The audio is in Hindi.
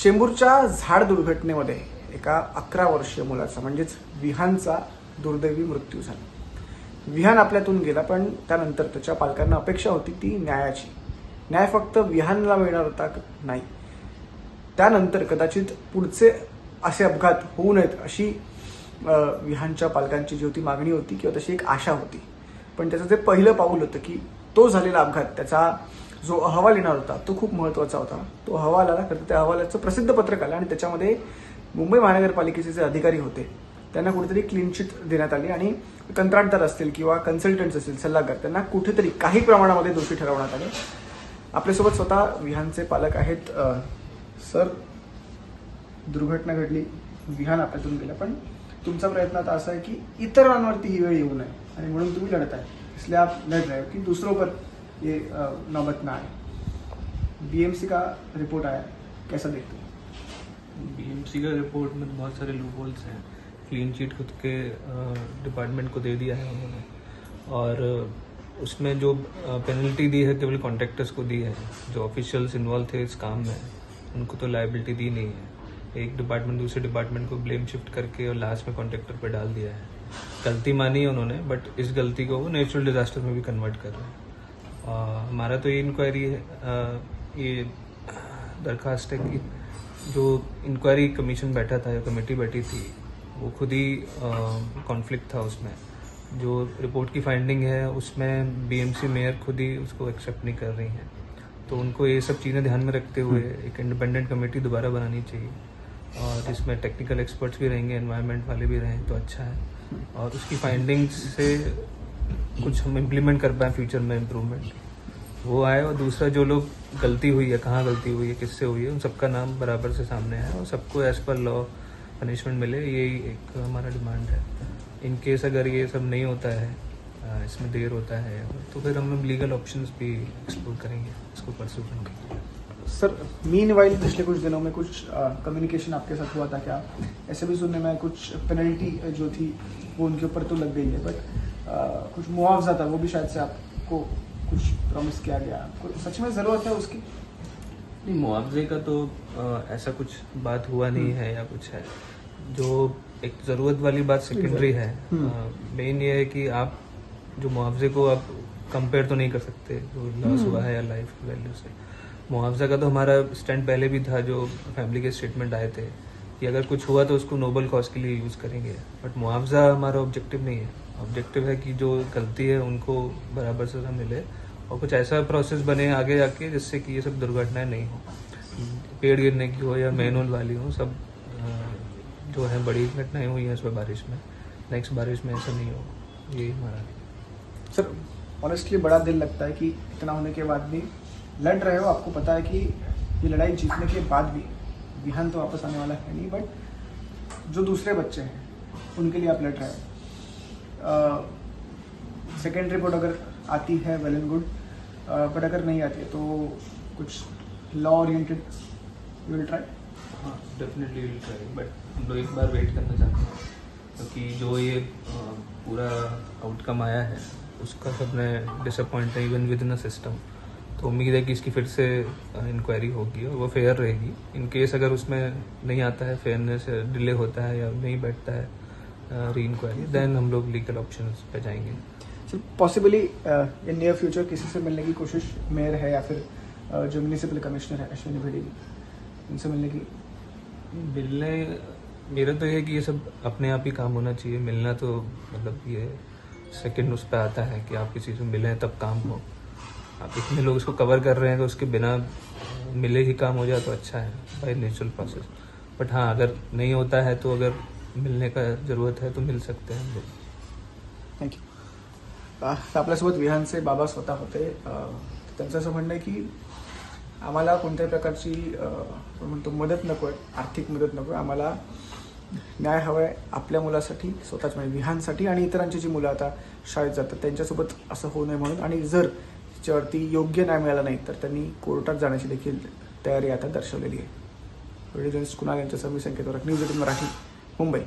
चेंबूरच्या झाड दुर्घटनेमध्ये एका 11 वर्षीय मुलाचा म्हणजेच विहानचा दुर्दैवी मृत्यू झाला. विहान आपल्यातून गेला, पण त्यानंतर त्याच्या पालकांना अपेक्षा होती ती न्यायाची. न्याय फक्त विहानला मिळणार होता नाही, त्यानंतर कदाचित पुढचे असे अपघात होऊ नयेत अशी विहानच्या पालकांची जी होती मागणी होती किंवा तशी एक आशा होती. पण त्याचं जे पहिलं पाऊल होतं की तो झालेला अपघात, त्याचा जो अहवाल येणार होता तो खूप महत्त्वाचा होता. तो अहवाल आला, तर त्या अहवालाचं प्रसिद्ध पत्रक आलं आणि त्याच्यामध्ये मुंबई महानगरपालिकेचे जे अधिकारी होते त्यांना कुठेतरी क्लीन चिट देण्यात आली आणि कंत्राटदार असतील किंवा कन्सल्टंट्स असतील, सल्लागार, त्यांना कुठेतरी काही प्रमाणामध्ये दोषी ठरवण्यात आले. आपल्यासोबत स्वतः विहानचे पालक आहेत. सर, दुर्घटना घडली, विहान आपल्यातून गेला, पण तुमचा प्रयत्न आता असा है कि इतरांवरती ही वेळ येऊ नये आणि म्हणून तुम्ही लढत आहे. इसलिए आप लड़ रहे हो कि दूसरों पर ये नौबत ना आए. बीएमसी का रिपोर्ट आया, कैसा देखते हैं? बीएमसी का रिपोर्ट में बहुत सारे लूप होल्स हैं. क्लीन चिट खुद के डिपार्टमेंट को दे दिया है उन्होंने, और उसमें जो पेनल्टी दी है केवल कॉन्ट्रैक्टर्स को दी है. जो ऑफिशियल्स इन्वॉल्व थे इस काम में उनको तो लायबिलिटी दी नहीं है. एक डिपार्टमेंट दूसरे डिपार्टमेंट को ब्लेम शिफ्ट करके और लास्ट में कॉन्ट्रैक्टर पर डाल दिया है. गलती मानी है उन्होंने, बट इस गलती को वो नेचुरल डिजास्टर में भी कन्वर्ट कर रहे हैं. हमारा तो ये इंक्वायरी है, ये दरखास्त है कि जो इंक्वायरी कमीशन बैठा था या कमेटी बैठी थी वो खुद ही कॉन्फ्लिक्ट था. उसमें जो रिपोर्ट की फाइंडिंग है उसमें बीएमसी मेयर खुद ही उसको एक्सेप्ट नहीं कर रही हैं. तो उनको ये सब चीज़ें ध्यान में रखते हुए एक इंडिपेंडेंट कमेटी दोबारा बनानी चाहिए, और जिसमें टेक्निकल एक्सपर्ट्स भी रहेंगे, एनवायरनमेंट वाले भी रहें तो अच्छा है, और उसकी फाइंडिंग्स से कुछ हम इम्प्लीमेंट कर पाएँ फ्यूचर में इम्प्रूवमेंट वो आए. और दूसरा, जो लोग गलती हुई है, कहाँ गलती हुई है, किससे हुई है, उन सबका नाम बराबर से सामने आए और सबको एज पर लॉ पनिशमेंट मिले. यही एक हमारा डिमांड है. इन केस अगर ये सब नहीं होता है, इसमें देर होता है, तो फिर हम लोग लीगल ऑप्शंस भी एक्सप्लोर करेंगे इसको परस्यू करने के लिए. सर, मीनवाइल पिछले कुछ दिनों में कुछ कम्युनिकेशन आपके साथ हुआ था क्या? ऐसे भी सुनने में कुछ पेनल्टी जो थी वो उनके ऊपर तो लग गई है, बट कुछ मुआवजा था वो भी शायद से आपको कुछ प्रॉमिस किया गया. सच में ज़रूरत है उसकी? नहीं, मुआवजे का तो ऐसा कुछ बात हुआ नहीं है या कुछ है. जो एक ज़रूरत वाली बात सेकेंडरी है. मेन ये है कि आप जो मुआवजे को आप कंपेयर तो नहीं कर सकते जो लॉस हुआ है या लाइफ की वैल्यू से. मुआवजा का तो हमारा स्टैंड पहले भी था, जो फैमिली के स्टेटमेंट आए थे कि अगर कुछ हुआ तो उसको नोबल कॉज के लिए यूज़ करेंगे. बट मुआवजा हमारा ऑब्जेक्टिव नहीं है. ऑब्जेक्टिव है कि जो गलती है उनको बराबर सजा मिले और कुछ ऐसा प्रोसेस बने आगे जाके जिससे कि ये सब दुर्घटनाएं नहीं हो. पेड़ गिरने की हो या मैनुअल वाली हो, सब जो है बड़ी घटनाएं हुई हैं इस बारिश में, नेक्स्ट बारिश में ऐसा नहीं हो. यही हमारा. सर, ऑनेस्टली बड़ा दिल लगता है कि इतना होने के बाद भी लड़ रहे हो. आपको पता है कि ये लड़ाई जीतने के बाद भी विहान तो वापस आने वाला है नहीं, बट जो दूसरे बच्चे हैं उनके लिए आप लड़ रहे हो. सेकेंड रिपोर्ट अगर आती है वेल एंड गुड, बट अगर नहीं आती है तो कुछ law oriented you will try? हाँ, डेफिनेटली विल ट्राई, बट हम लोग एक बार वेट करना चाहते हैं क्योंकि जो ये पूरा आउटकम आया है उसका सबने डिसअपॉइंट है even with in a system. तो उम्मीद है कि इसकी फिर से इंक्वायरी होगी और वो फेयर रहेगी. इन केस अगर उसमें नहीं आता है, फेयरनेस डिले होता है या नहीं बैठता है री इंक्वायरी, देन हम लोग लीगल ऑप्शंस पे जाएंगे. Sir, possibly in near future किसी से मिलने की कोशिश मेयर है या फिर जो म्यूनिसिपल कमिश्नर है अश्विनी भिड़ी, उनसे मिलने की? मेरा तो ये है कि ये सब अपने आप ही काम होना चाहिए. मिलना तो मतलब ये सेकंड उस पर आता है कि आप किसी से मिलें तब काम हो. आप इतने लोग इसको कवर कर रहे हैं तो उसके बिना मिले ही काम हो जाए तो अच्छा है बाय नेचुरल प्रोसेस. बट हाँ, अगर नहीं होता है तो अगर मिलने का ज़रूरत है तो मिल सकते हैं हम लोग. थँक्यू. आपल्यासोबत विहानचे बाबा स्वतः होते. त्यांचं असं म्हणणं आहे की आम्हाला कोणत्याही प्रकारची म्हणतो मदत नको आहे, आर्थिक मदत नको आहे. आम्हाला न्याय हवा आहे आपल्या मुलासाठी, स्वतःच म्हणजे विहानसाठी आणि इतरांची जी मुलं आता शाळेत जातात त्यांच्यासोबत असं होऊ नये म्हणून. आणि जर त्याच्यावरती योग्य न्याय मिळाला नाही तर त्यांनी कोर्टात जाण्याची देखील तयारी आता दर्शवलेली आहे. व्हिडिओ जर्नलिस्ट कुणाल यांच्यासह मी संकेत वरक, न्यूज 18 मराठी, मुंबई.